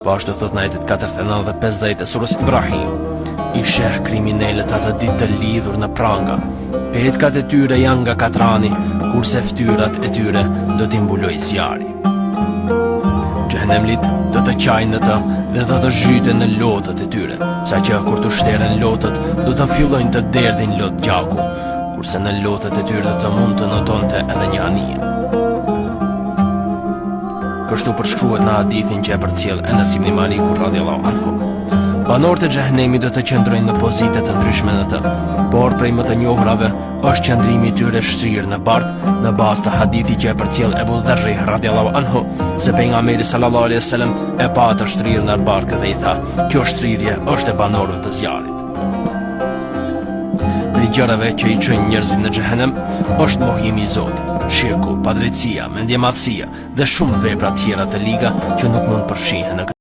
Pashtu thot në ajetet 49 dhe 50 e surës Ibrahim, i sheh kriminelët atë ditë të lidhur në pranga. Petkat e tyre janë nga katrani, kurse fytyrat e tyre do t'i mbuloj zjarri. Xhehenemlit do të qajnë në të dhe do të zhyten në lotët e tyre, saqë kur të shteren lotët do të fillojnë të derdhin lot gjaku, kurse në lotët e tyre do të mund të notonte edhe një anije. Kështu përshkruhet në hadithin që e përcjell Enes ibn Maliku radhiyallahu anhu. Banorët e xhehenemit do të qëndrojnë në pozita të ndryshme në të, por prej më të njohurave është qëndrimi i tyre shtrirë në bark, në bazë të hadithit që e përcjell Ebu Dharri radhiyallahu anhu, se pejgamberi sallallahu alaihi wasallam e pa të shtrirë në bark dhe i tha: "Kjo shtrirje është e banorëve të zjarrit." Dhe gjërave që i çojnë njerëzit në xhehenem është mohimi i Zotit, shirku, padrejtësia, mendjemadhësia dhe shumë vepra tjera të liga që nuk mund përfshihen në